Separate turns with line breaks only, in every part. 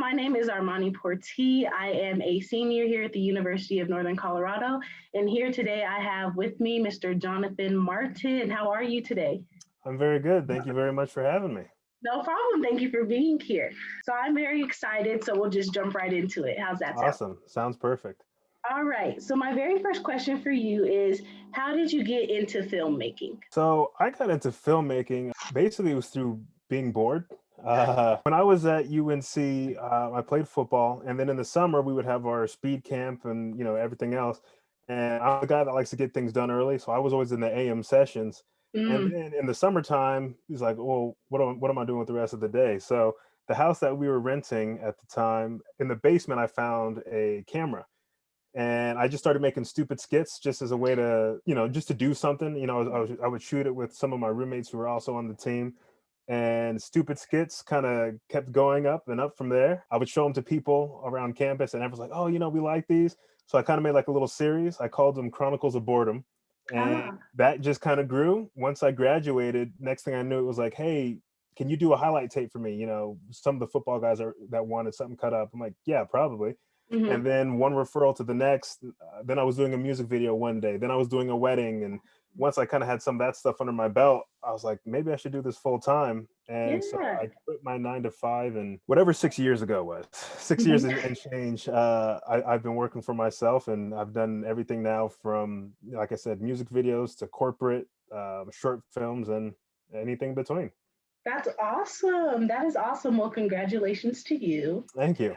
my name is Armanni Portee. I am a senior here at the University of Northern Colorado. And here today I have with me Mr. Jonathan Martin. How are you today?
I'm very good. Thank you very much for having me.
No problem. Thank you for being here. So I'm very excited. So we'll just jump right into it. How's that sound?
Awesome. Sounds perfect.
All right. So my very first question for you is, how did you get into filmmaking?
So I got into filmmaking. Basically, it was through being bored. When I was at UNC, I played football, and then in the summer we would have our speed camp and everything else. And I'm a guy that likes to get things done early, so I was always in the AM sessions. And
Mm,
then in the summertime, he's like, "Well, what am I doing with the rest of the day?" So the house that we were renting at the time, in the basement, I found a camera and I just started making stupid skits just as a way to, just to do something. I would shoot it with some of my roommates who were also on the team, and stupid skits kind of kept going up and up from there. I would show them to people around campus, and everyone's like, "Oh, we like these." So I kind of made like a little series. I called them Chronicles of Boredom, and
ah,
that just kind of grew. Once I graduated, next thing I knew, it was like, "Hey, can you do a highlight tape for me?" Some of the football guys that wanted something cut up. I'm like, "Yeah, probably." And
mhm.
then one referral to the next. Then I was doing a music video one day. Then I was doing a wedding. And once I kind of had some of that stuff under my belt, I was like, maybe I should do this full time. And so
Yeah.
I quit my 9 to 5, and whatever 6 years ago was, 6 years
Mhm.
and change. I've been working for myself, and I've done everything now from, like I said, music videos to corporate, short films, and anything between.
That's awesome. That is awesome. Well, congratulations to you.
Thank you.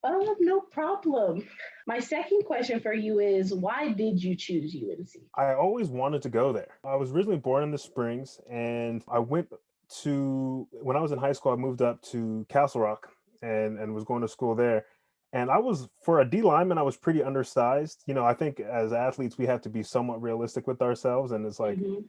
Oh, no problem. My second question for you is, why did you choose UNC?
I always wanted to go there. I was originally born in the Springs, and I went when I was in high school, I moved up to Castle Rock and was going to school there. And I was, for a D lineman, I was pretty undersized. I think as athletes, we have to be somewhat realistic with ourselves. And it's like
Hmm.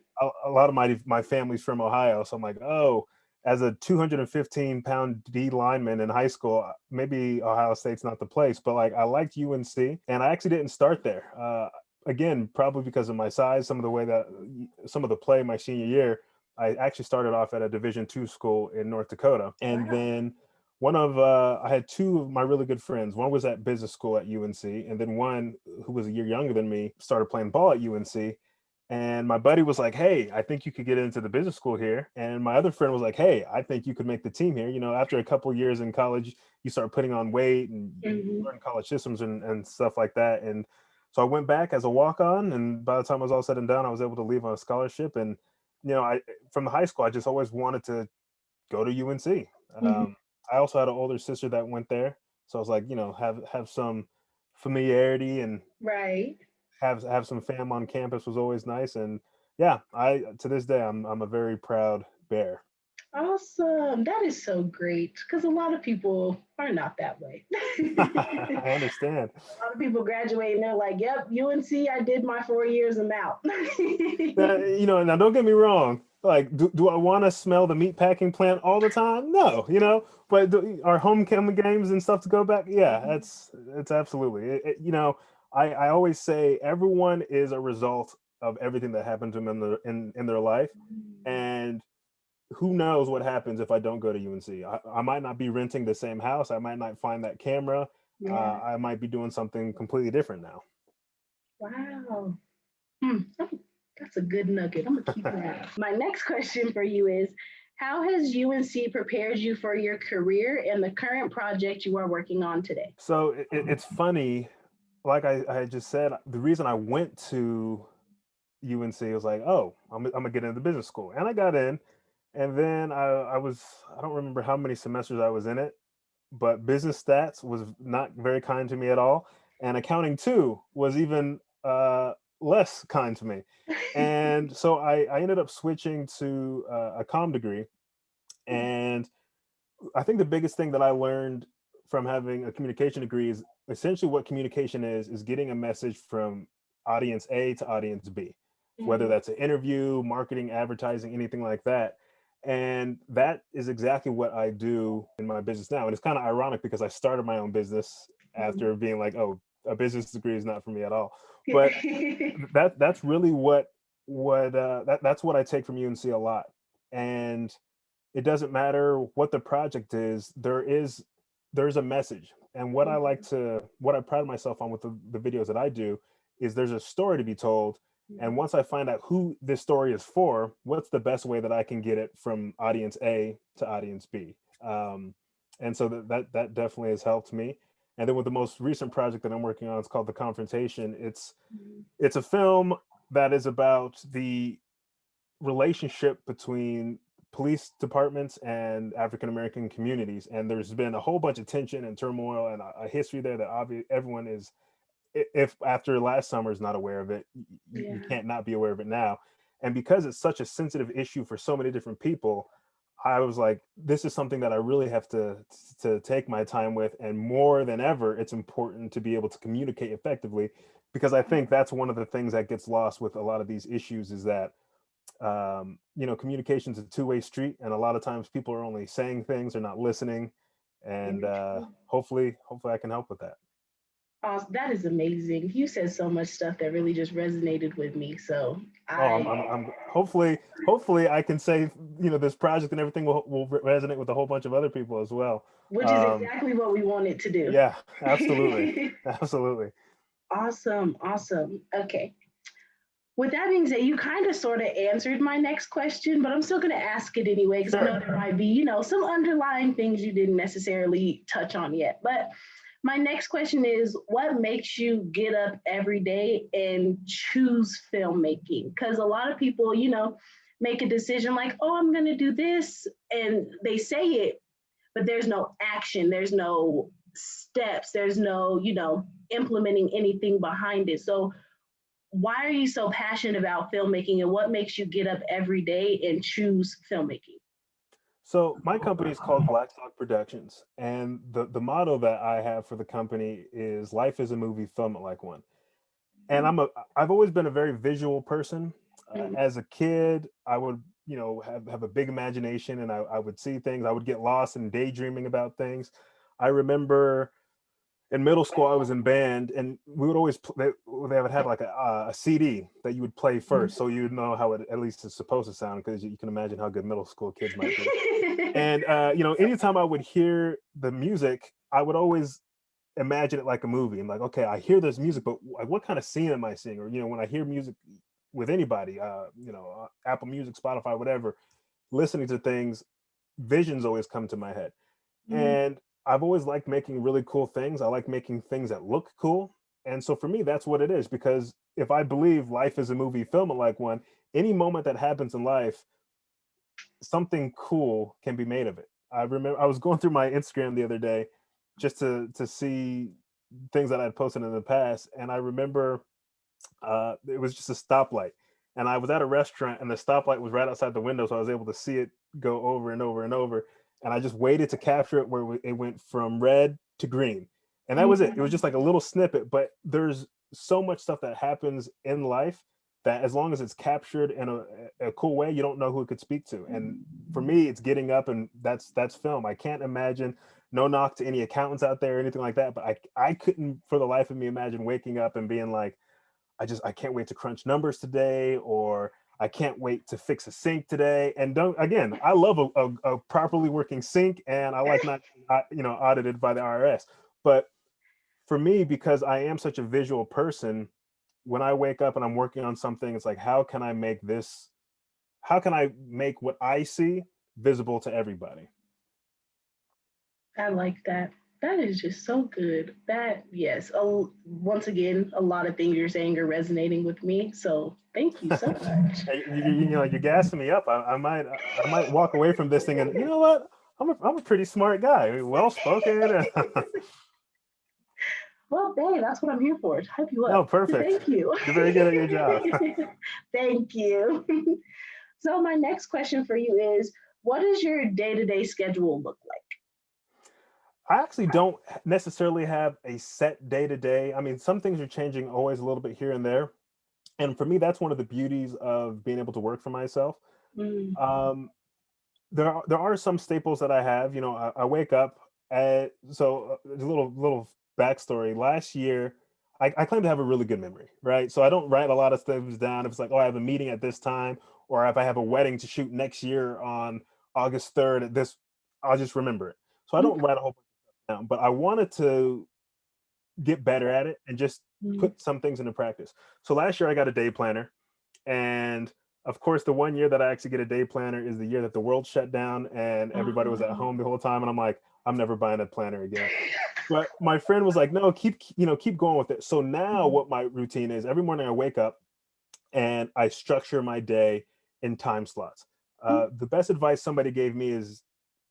a lot of my family's from Ohio. So I'm like, oh, as a 215-pound D lineman in high school, maybe Ohio State's not the place. But like, I liked UNC, and I actually didn't start there. Again, probably because of my size, some of the play my senior year, I actually started off at a Division II school in North Dakota, and
Wow.
then I had two of my really good friends. One was at business school at UNC, and then one who was a year younger than me started playing ball at UNC. And my buddy was like, "Hey, I think you could get into the business school here." And my other friend was like, "Hey, I think you could make the team here." After a couple of years in college, you start putting on weight and you
Hmm.
learn college systems and stuff like that. And so I went back as a walk on. And by the time I was all said and done, I was able to leave on a scholarship. And, I, from the high school, I just always wanted to go to UNC.
Hmm.
I also had an older sister that went there. So I was like, have some familiarity, and
Right.
have some fam on campus was always nice. And yeah, I to this day I'm a very proud bear.
Awesome. That is so great because a lot of people are not that way.
I
A
understand.
lot of people graduate and they're like, yep, UNC, I did my 4 years, I'm out.
Now don't get me wrong. Like, do I want to smell the meat packing plant all the time? No, but our homecoming games and stuff to go back. Yeah, it's absolutely. I always say everyone is a result of everything that happened to them in their life, and who knows what happens if I don't go to UNC. I might not be renting the same house. I might not find that camera.
Yeah.
I might be doing something completely different now.
Wow. Hmm. Oh, that's a good nugget. I'm going to keep that. My next question for you is, how has UNC prepared you for your career and the current project you are working on today?
So it's funny, like I had just said, the reason I went to UNC was like, oh, I'm gonna get into business school, and I got in, and then I don't remember how many semesters I was in it, but business stats was not very kind to me at all, and accounting two was even less kind to me, and so I ended up switching to a comm degree. And I think the biggest thing that I learned from having a communication degree is essentially what communication is getting a message from audience A to audience B, whether
Mhm.
that's an interview, marketing, advertising, anything like that. And that is exactly what I do in my business now. And it's kind of ironic because I started my own business
Mhm.
after being like, oh, a business degree is not for me at all. But that's really that's what I take from UNC a lot. And it doesn't matter what the project is, there is there's a message. And what I pride myself on with the videos that I do is there's a story to be told. And once I find out who this story is for, what's the best way that I can get it from audience A to audience B? And so that definitely has helped me. And then with the most recent project that I'm working on, it's called The Confrontation. It's a film that is about the relationship between police departments and African American communities. And there's been a whole bunch of tension and turmoil and a history there that everyone is, if after last summer is not aware of it, you can't not be aware of it now. And because it's such a sensitive issue for so many different people, I was like, this is something that I really have to take my time with. And more than ever, it's important to be able to communicate effectively, because I think that's one of the things that gets lost with a lot of these issues is that communication is a two-way street, and a lot of times people are only saying things, they're not listening. And hopefully I can help with that.
That is amazing. You said so much stuff that really just resonated with me. So
I'm hopefully I can say, this project and everything will resonate with a whole bunch of other people as well.
Which is exactly what we wanted to do.
Yeah, absolutely. Absolutely.
Awesome. Okay. With that being said, you kind of sort of answered my next question, but I'm still going to ask it anyway, because I know there might be, some underlying things you didn't necessarily touch on yet. But my next question is, what makes you get up every day and choose filmmaking? Because a lot of people, make a decision like, oh, I'm going to do this, and they say it, but there's no action, there's no steps, there's no, implementing anything behind it. So why are you so passionate about filmmaking, and what makes you get up every day and choose filmmaking?
So my company is called Black Talk Productions, and the motto that I have for the company is "Life is a movie, film it like one." And I've always been a very visual person. As a kid, I would have a big imagination, and I would see things. I would get lost in daydreaming about things. I remember in middle school, I was in band, and we would always they would have like a CD that you would play first, so you'd know how it at least is supposed to sound, because you can imagine how good middle school kids might be. And anytime I would hear the music, I would always imagine it like a movie. I'm like, okay, I hear this music, but what kind of scene am I seeing? Or when I hear music with anybody, Apple Music, Spotify, whatever, listening to things, visions always come to my head. And I've always liked making really cool things. I like making things that look cool. And so for me, that's what it is. Because if I believe life is a movie, film it like one, any moment that happens in life, something cool can be made of it. I remember I was going through my Instagram the other day just to see things that I'd posted in the past. And I remember it was just a stoplight. And I was at a restaurant, and the stoplight was right outside the window. So I was able to see it go over and over and over. And I just waited to capture it where it went from red to green. And that was it. It was just like a little snippet, but there's so much stuff that happens in life that as long as it's captured in a cool way, you don't know who it could speak to. And for me, it's getting up, and that's film. I can't imagine, no knock to any accountants out there or anything like that, but I couldn't for the life of me imagine waking up and being like, I can't wait to crunch numbers today, or I can't wait to fix a sink today. And I love a properly working sink, and I like not, audited by the IRS. But for me, because I am such a visual person, when I wake up and I'm working on something, it's like, how can I make what I see visible to everybody?
I like that. That is just so good. That, yes. Oh, once again, a lot of things you're saying are resonating with me. So thank you so much.
You're gassing me up. I might walk away from this thing, and you know what? I'm a pretty smart guy, well spoken.
Well, babe, that's what I'm here for, to hype you up.
No, perfect.
Thank you.
You're very good at your job.
Thank you. So my next question for you is, what does your day-to-day schedule look like?
I actually don't necessarily have a set day to day. I mean, some things are changing always a little bit here and there. And for me, that's one of the beauties of being able to work for myself.
Mm.
There are some staples that I have. I wake up a little backstory. Last year, I claim to have a really good memory, right? So I don't write a lot of things down. If it's like, oh, I have a meeting at this time, or if I have a wedding to shoot next year on August 3rd at this, I'll just remember it. So I don't write a whole bunch. But I wanted to get better at it and just
Mhm.
put some things into practice. So last year I got a day planner, and of course the one year that I actually get a day planner is the year that the world shut down and everybody was at
Oh.
home the whole time, and I'm like, I'm never buying a planner again. But my friend was like, no, keep going with it. So now
Mhm.
what my routine is, every morning I wake up and I structure my day in time slots. The best advice somebody gave me is,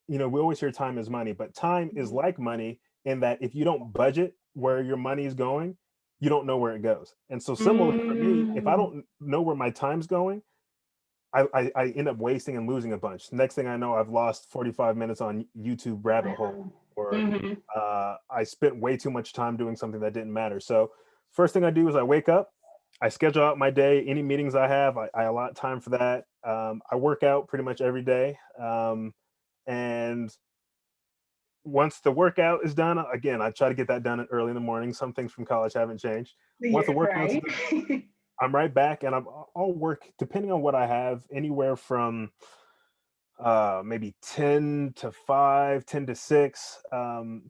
we always hear time is money, but time is
Mhm.
like money in that if you don't budget where your money is going, you don't know where it goes. And so similarly for me, if I
Mm.
don't know where my time's going, I end up wasting and losing a bunch. Next thing I know, I've lost 45 minutes on YouTube rabbit hole,
Wow.
or
Mhm.
I spent way too much time doing something that didn't matter. So first thing I do is I wake up, I schedule out my day. Any meetings I have, I allot time for that. I work out pretty much every day. And once the workout is done, again, I try to get that done early in the morning. Some things from college haven't changed. Once the
Yeah,
workout's
right.
done, I'm right back, and I'll work depending on what I have, anywhere from maybe 10 to 5, 10 to 6.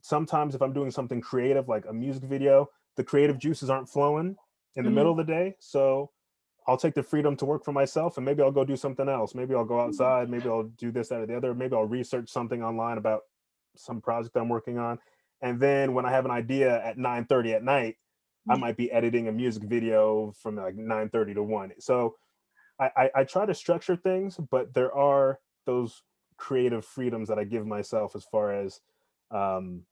Sometimes if I'm doing something creative like a music video, the creative juices aren't flowing in the middle
Mhm.
of the day. So I'll take the freedom to work for myself, and maybe I'll go do something else. Maybe I'll go outside, maybe I'll do this, that, or the other. Maybe I'll research something online about some project I'm working on. And then when I have an idea at 9:30 at night, I
Yeah.
might be editing a music video from like 9:30 to 1. So I try to structure things, but there are those creative freedoms that I give myself as far as um,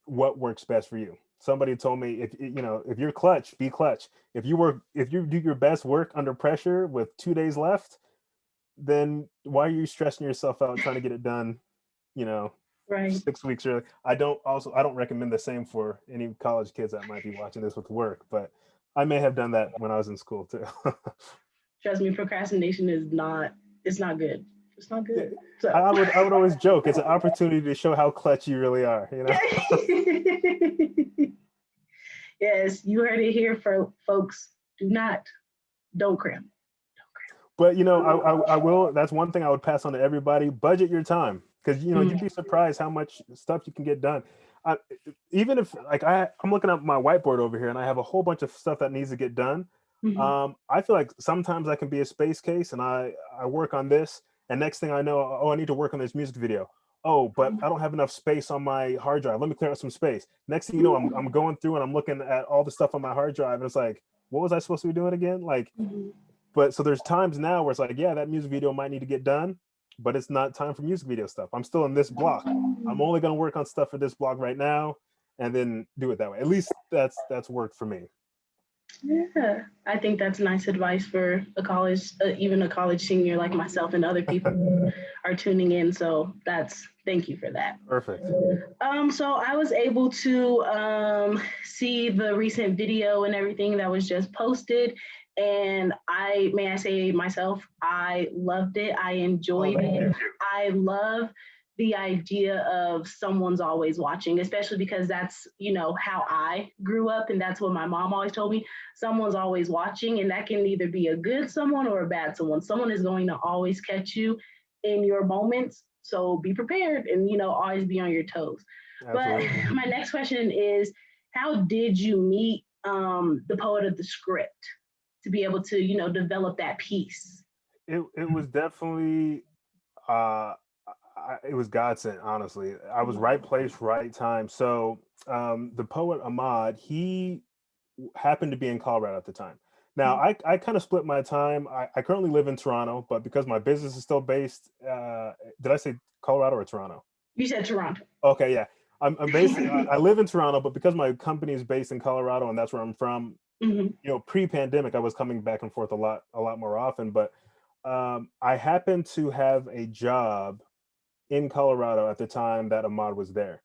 what works best for you. Somebody told me, if you're clutch, be clutch. If you do your best work under pressure with 2 days left, then why are you stressing yourself out trying to get it done? You know,
Right.
6 weeks early. I don't recommend the same for any college kids that might be watching this with work, but I may have done that when I was in school too.
Trust me, procrastination is not. It's not good. It's not
Yeah,
good.
I
So.
I would I would always joke it's an opportunity to show how clutch you really are, you know.
Yes, you heard it here, for folks. Do not. Don't cram.
But I will. That's one thing I would pass on to everybody. Budget your time, because
Mm.
you'd be surprised how much stuff you can get done. I, Even if like I'm looking at my whiteboard over here, and I have a whole bunch of stuff that needs to get done.
Mhm.
I feel like sometimes I can be a space case, and I work on this, and next thing I know, oh, I need to work on this music video. Oh, but I don't have enough space on my hard drive. Let me clear out some space. Next thing you know, I'm going through and I'm looking at all the stuff on my hard drive, and it's like, what was I supposed to be doing again? Like,
Mhm.
but so there's times now where it's like, yeah, that music video might need to get done, but it's not time for music video stuff. I'm still in this block. I'm only going to work on stuff for this block right now, and then do it that way. At least that's worked for me.
Yeah, I think that's nice advice for a college, even a college senior like myself and other people who are tuning in. So thank you for that.
Perfect.
So I was able to see the recent video and everything that was just posted, and may I say myself, I loved it. I
Oh,
enjoyed
thank
it.
you.
I love the idea of someone's always watching, especially because that's how I grew up, and that's what my mom always told me. Someone's always watching, and that can either be a good someone or a bad someone. Someone is going to always catch you in your moments. So be prepared and always be on your toes. But
Absolutely.
my next question is, how did you meet the poet of the script to be able to develop that piece?
It was definitely uh it was God sent, honestly. I was right place, right time. So the poet Ahmad, he happened to be in Colorado at the time. Now I kind of split my time. I currently live in Toronto, but because my business is still based, did I say Colorado or Toronto?
You said Toronto.
Okay, yeah. I'm based. I live in Toronto, but because my company is based in Colorado and that's where I'm from,
Mhm.
pre-pandemic, I was coming back and forth a lot more often. But I happened to have a job in Colorado at the time that Ahmad was there.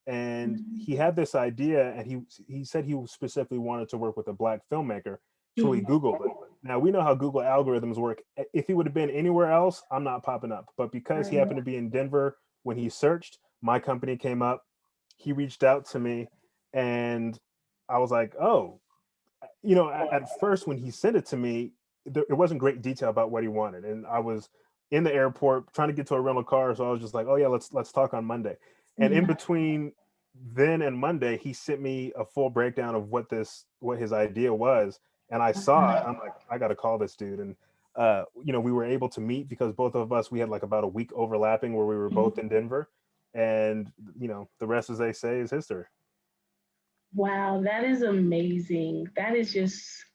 And he had this idea, and he said he specifically wanted to work with a black filmmaker. So he
Mhm.
Googled it. Now we know how Google algorithms work. If he would have been anywhere else, I'm not popping up. But because he
Right.
happened to be in Denver when he searched, my company came up. He reached out to me, and I was like, oh, at first when he sent it to me, it wasn't great detail about what he wanted, and I was in the airport trying to get to a rental car, so I was just like, oh yeah, let's talk on Monday. And in between then and Monday, he sent me a full breakdown of what his idea was. And I saw it. I'm like, I got to call this dude. And, we were able to meet because both of us, we had like about a week overlapping where we were both in Denver. And, the rest, as they say, is history.
Wow, that is amazing. That is just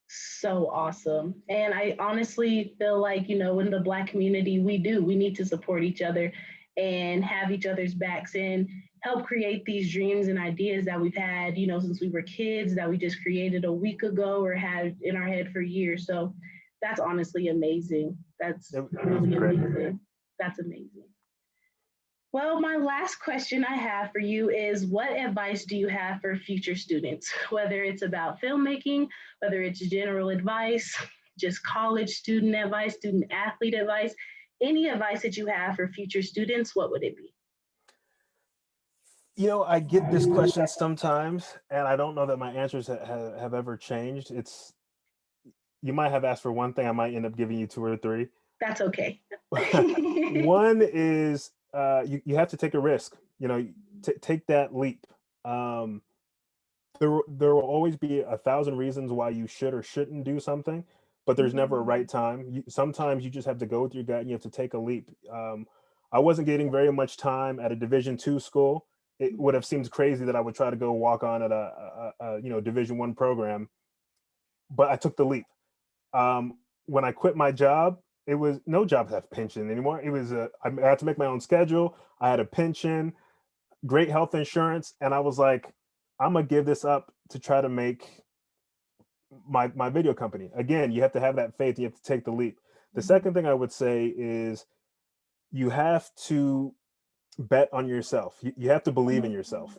so awesome. And I honestly feel like, in the Black community, we need to support each other and have each other's backs and help create these dreams and ideas that we've had, since we were kids, that we just created a week ago or had in our head for years. So that's honestly amazing. That's really amazing. That's amazing. Well, my last question I have for you is what advice do you have for future students, whether it's about filmmaking, whether it's general advice, just college student advice, student athlete advice, any advice that you have for future students, what would it be?
I get this question sometimes, and I don't know that my answers have ever changed. You might have asked for one thing, I might end up giving you two or three.
That's okay.
One is you have to take a risk. Take that leap. There will always be 1,000 reasons why you should or shouldn't do something, but there's never a right time. Sometimes you just have to go with your gut and you have to take a leap. I wasn't getting very much time at a Division II school. It would have seemed crazy that I would try to go walk on at a Division I program, but I took the leap. When I quit my job, it was no jobs have pension anymore. It was I had to make my own schedule. I had a pension, great health insurance, and I was like, I'm gonna give this up to try to make my video company. Again, you have to have that faith. You have to take the leap. The second thing I would say is you have to bet on yourself. You have to believe in yourself.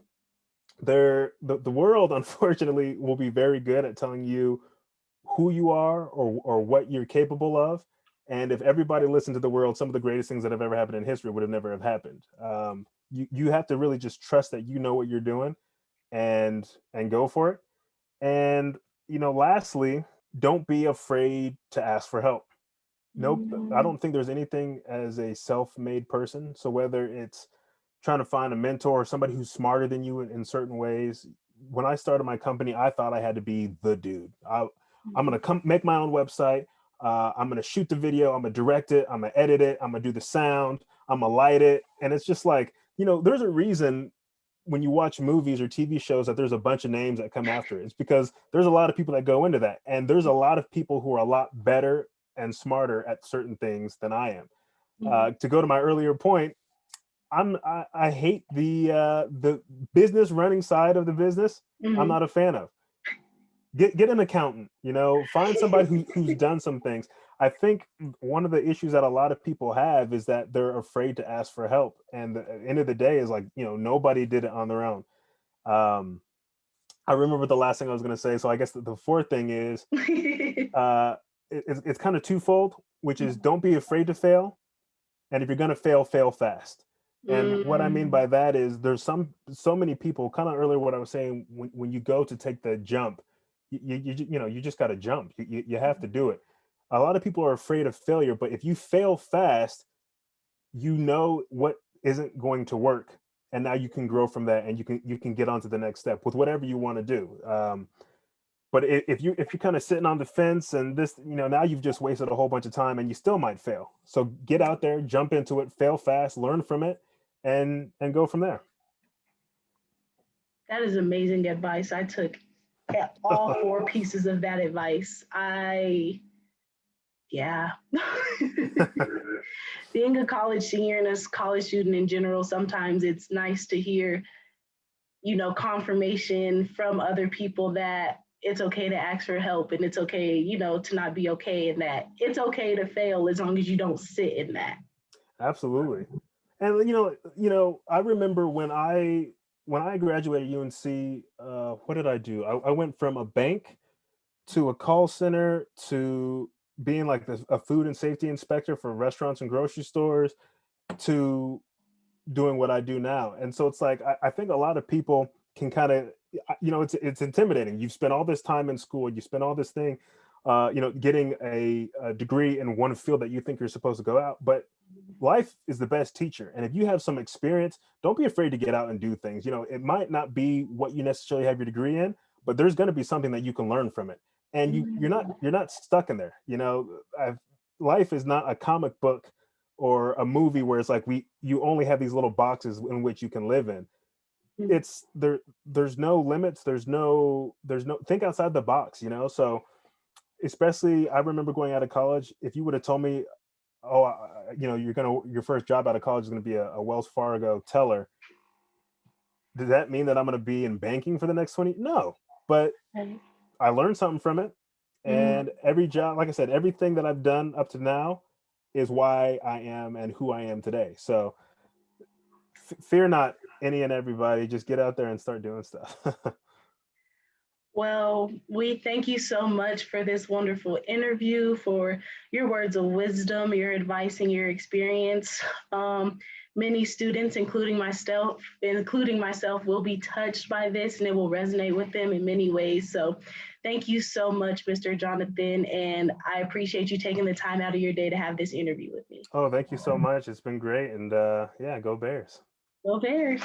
The world, unfortunately, will be very good at telling you who you are or what you're capable of. And if everybody listened to the world, some of the greatest things that have ever happened in history would have never have happened. You have to really just trust that you know what you're doing and go for it. And lastly, don't be afraid to ask for help. Nope, I don't think there's anything as a self-made person. So whether it's trying to find a mentor or somebody who's smarter than you in certain ways. When I started my company, I thought I had to be the dude. I'm gonna come make my own website. I'm gonna shoot the video. I'm gonna direct it. I'm gonna edit it. I'm gonna do the sound. I'm gonna light it. And it's just like, there's a reason when you watch movies or TV shows that there's a bunch of names that come after it. It's because there's a lot of people that go into that. And there's a lot of people who are a lot better and smarter at certain things than I am. To go to my earlier point, I hate the business running side of the business. I'm not a fan of. Get an accountant, find somebody who's done some things. I think one of the issues that a lot of people have is that they're afraid to ask for help. And the end of the day is like, nobody did it on their own. I remember the last thing I was going to say. So I guess the fourth thing is it's kind of twofold, which is don't be afraid to fail. And if you're going to fail, fail fast. And what I mean by that is there's so many people, kind of earlier what I was saying, when you go to take the jump, you just got to jump. You have to do it. A lot of people are afraid of failure, but if you fail fast, you know what isn't going to work, and now you can grow from that, and you can get on to the next step with whatever you want to do. But if you're kind of sitting on the fence and this, now you've just wasted a whole bunch of time, and you still might fail. So get out there, jump into it, fail fast, learn from it, and go from there.
That is amazing advice. I took all four pieces of that advice. Being a college senior and a college student in general, sometimes it's nice to hear, confirmation from other people that it's okay to ask for help and it's okay, to not be okay, and that it's okay to fail as long as you don't sit in that.
Absolutely. And I remember when I graduated UNC, what did I do? I went from a bank to a call center to being like a food and safety inspector for restaurants and grocery stores to doing what I do now. And so it's like I think a lot of people can kind of, it's intimidating. You've spent all this time in school, you spent all this thing, getting a degree in one field that you think you're supposed to go out. But life is the best teacher. And if you have some experience, don't be afraid to get out and do things. It might not be what you necessarily have your degree in, but there's going to be something that you can learn from it. And you're not stuck in there. Life is not a comic book or a movie where it's like you only have these little boxes in which you can live in. It's there's no limits, there's no think outside the box. So especially, I remember going out of college, if you would have told me, oh, your first job out of college is going to be a Wells Fargo teller, does that mean that I'm going to be in banking for the next 20? No, but
Right.
I learned something from it. And every job, like I said, everything that I've done up to now is why I am and who I am today. So fear not, any and everybody, just get out there and start doing stuff.
Well, we thank you so much for this wonderful interview, for your words of wisdom, your advice, and your experience. Many students, including myself, will be touched by this, and it will resonate with them in many ways. So thank you so much, Mr. Jonathan, and I appreciate you taking the time out of your day to have this interview with me.
Oh, thank you so much. It's been great. And yeah, go Bears.
Go Bears.